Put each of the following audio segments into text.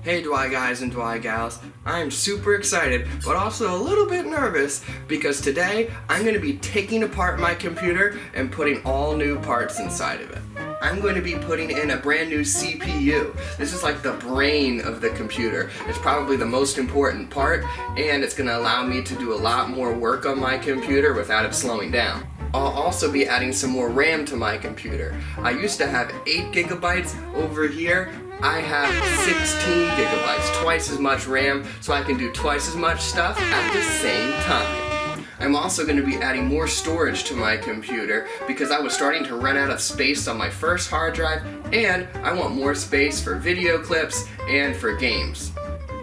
Hey Dwy guys and Dwy gals, I'm super excited but also a little bit nervous because today I'm going to be taking apart my computer and putting all new parts inside of it. I'm going to be putting in a brand new CPU. This is like the brain of the computer. It's probably the most important part, and it's going to allow me to do a lot more work on my computer without it slowing down. I'll also be adding some more RAM to my computer. I used to have 8 gigabytes over here. I have 16 gigabytes, twice as much RAM, so I can do twice as much stuff at the same time. I'm also going to be adding more storage to my computer because I was starting to run out of space on my first hard drive, and I want more space for video clips and for games.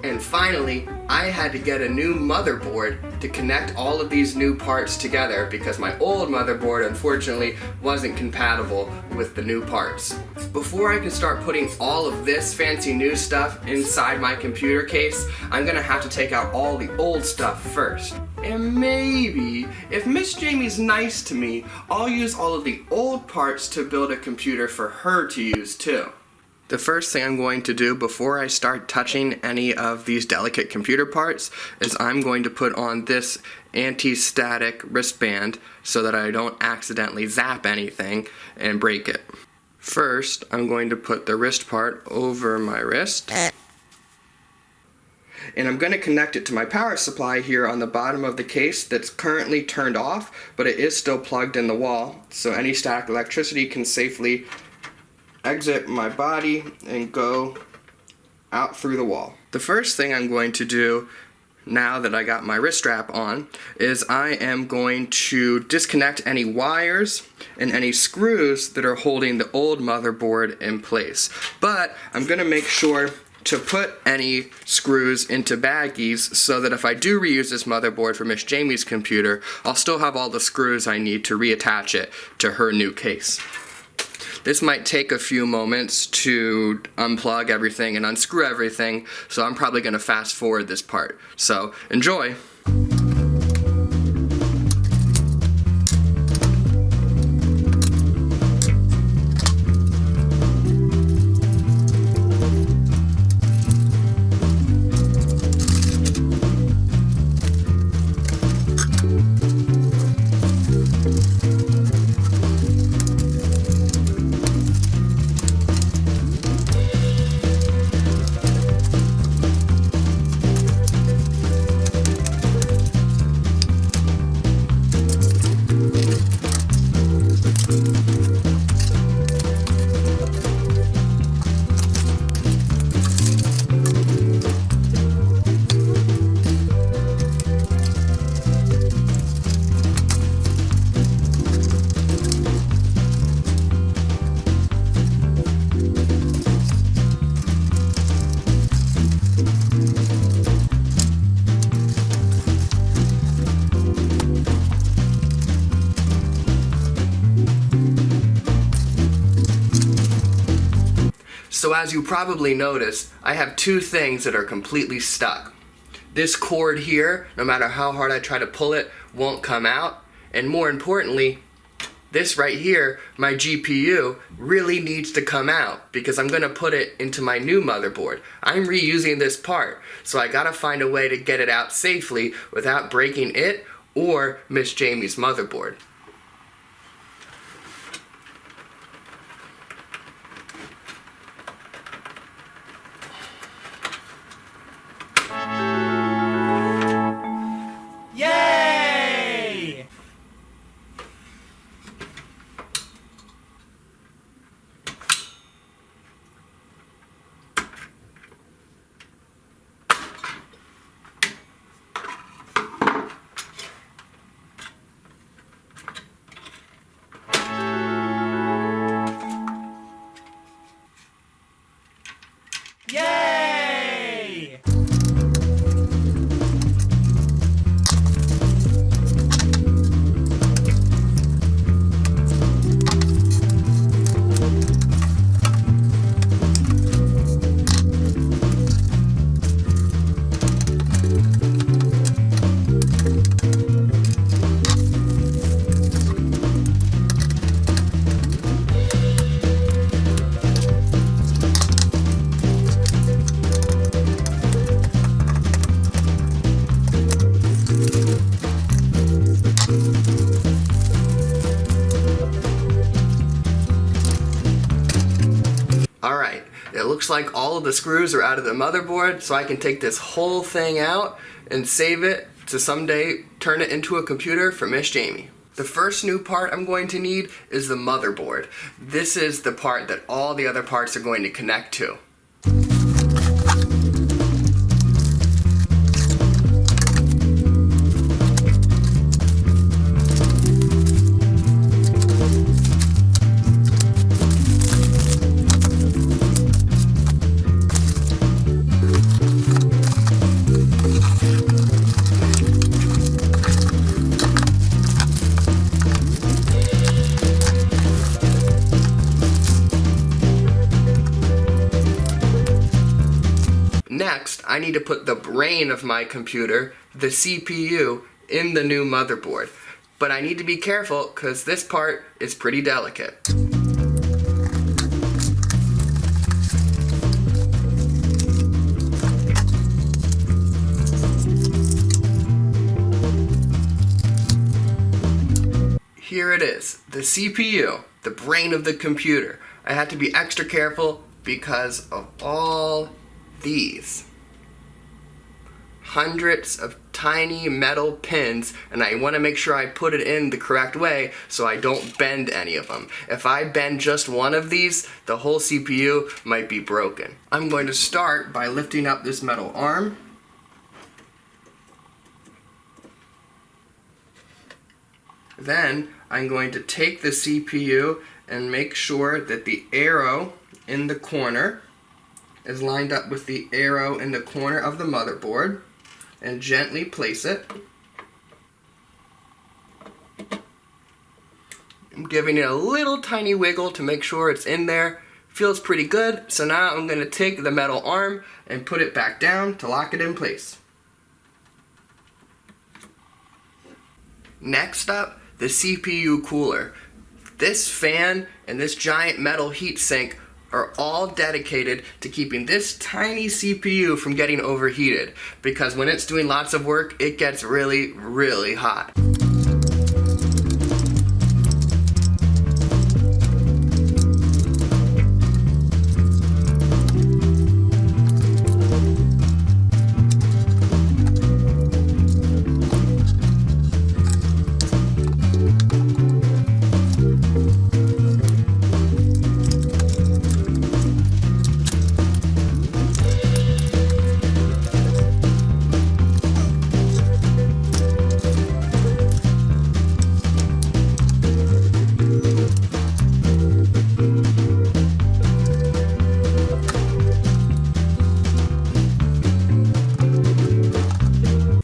And finally, I had to get a new motherboard to connect all of these new parts together because my old motherboard unfortunately wasn't compatible with the new parts. Before I can start putting all of this fancy new stuff inside my computer case, I'm gonna have to take out all the old stuff first. And maybe, if Miss Jamie's nice to me, I'll use all of the old parts to build a computer for her to use too. The first thing I'm going to do before I start touching any of these delicate computer parts is I'm going to put on this anti-static wristband so that I don't accidentally zap anything and break it. First, I'm going to put the wrist part over my wrist. And I'm going to connect it to my power supply here on the bottom of the case that's currently turned off, but it is still plugged in the wall, so any static electricity can safely exit my body and go out through the wall. The first thing I'm going to do now that I got my wrist strap on is I am going to disconnect any wires and any screws that are holding the old motherboard in place. But I'm going to make sure to put any screws into baggies so that if I do reuse this motherboard for Miss Jamie's computer, I'll still have all the screws I need to reattach it to her new case. This might take a few moments to unplug everything and unscrew everything, so I'm probably going to fast forward this part. So, enjoy! So as you probably noticed, I have two things that are completely stuck. This cord here, no matter how hard I try to pull it, won't come out. And more importantly, this right here, my GPU, really needs to come out because I'm going to put it into my new motherboard. I'm reusing this part, so I gotta find a way to get it out safely without breaking it or Miss Jamie's motherboard. Yay! Looks like all of the screws are out of the motherboard, so I can take this whole thing out and save it to someday turn it into a computer for Miss Jamie. The first new part I'm going to need is the motherboard. This is the part that all the other parts are going to connect to. Next, I need to put the brain of my computer, the CPU, in the new motherboard. But I need to be careful because this part is pretty delicate. Here it is, the CPU, the brain of the computer. I had to be extra careful because of all these hundreds of tiny metal pins, and I want to make sure I put it in the correct way so I don't bend any of them. If I bend just one of these, the whole CPU might be broken. I'm going to start by lifting up this metal arm. Then I'm going to take the CPU and make sure that the arrow in the corner is lined up with the arrow in the corner of the motherboard, and gently place it. I'm giving it a little tiny wiggle to make sure it's in there. Feels pretty good, so now I'm going to take the metal arm and put it back down to lock it in place. Next up, the CPU cooler. This fan and this giant metal heatsink are all dedicated to keeping this tiny CPU from getting overheated, because when it's doing lots of work, it gets really, really hot.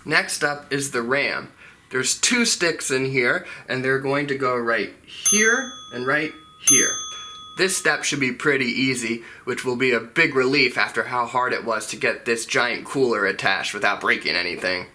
Next up is the RAM. There's two sticks in here, and they're going to go right here and right here. This step should be pretty easy, which will be a big relief after how hard it was to get this giant cooler attached without breaking anything.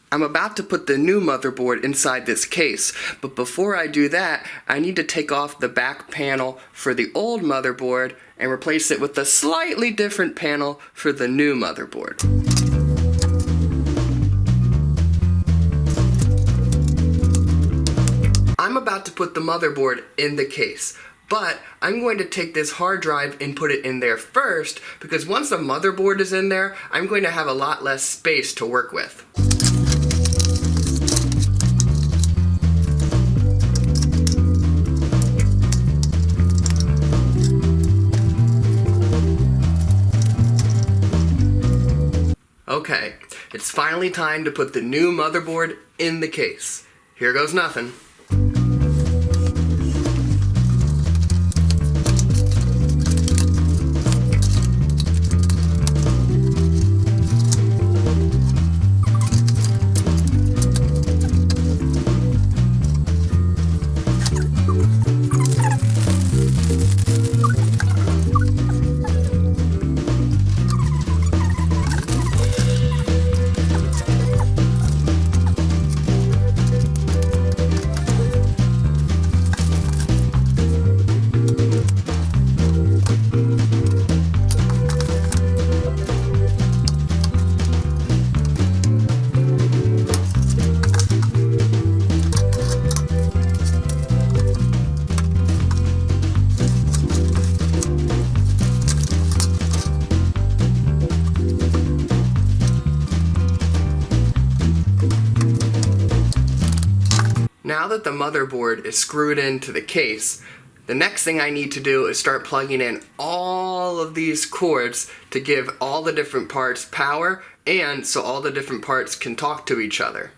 I'm about to put the new motherboard inside this case, but before I do that, I need to take off the back panel for the old motherboard and replace it with a slightly different panel for the new motherboard. I'm about to put the motherboard in the case, but I'm going to take this hard drive and put it in there first, because once the motherboard is in there, I'm going to have a lot less space to work with. Okay, it's finally time to put the new motherboard in the case. Here goes nothing. that the motherboard is screwed into the case, the next thing I need to do is start plugging in all of these cords to give all the different parts power, and so all the different parts can talk to each other.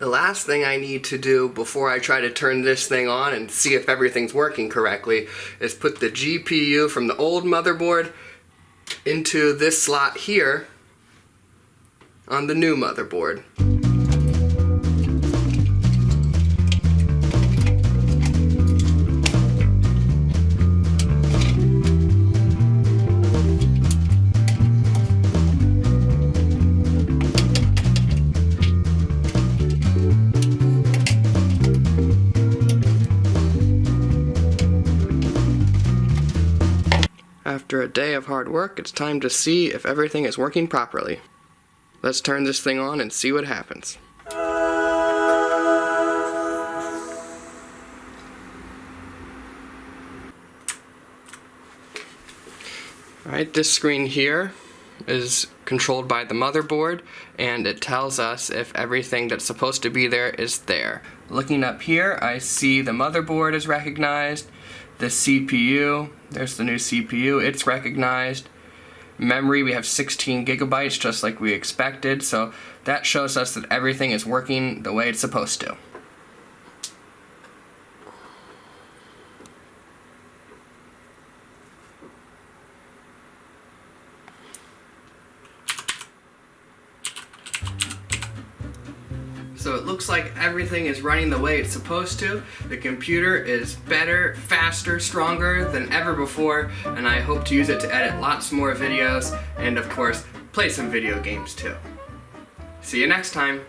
The last thing I need to do before I try to turn this thing on and see if everything's working correctly is put the GPU from the old motherboard into this slot here on the new motherboard. After a day of hard work, it's time to see if everything is working properly. Let's turn this thing on and see what happens. Alright, this screen here is controlled by the motherboard, and it tells us if everything that's supposed to be there is there. Looking up here, I see the motherboard is recognized, the CPU, there's the new CPU, it's recognized. Memory, we have 16 gigabytes just like we expected, so that shows us that everything is working the way it's supposed to. So it looks like everything is running the way it's supposed to. The computer is better, faster, stronger than ever before, and I hope to use it to edit lots more videos and, of course, play some video games too. See you next time.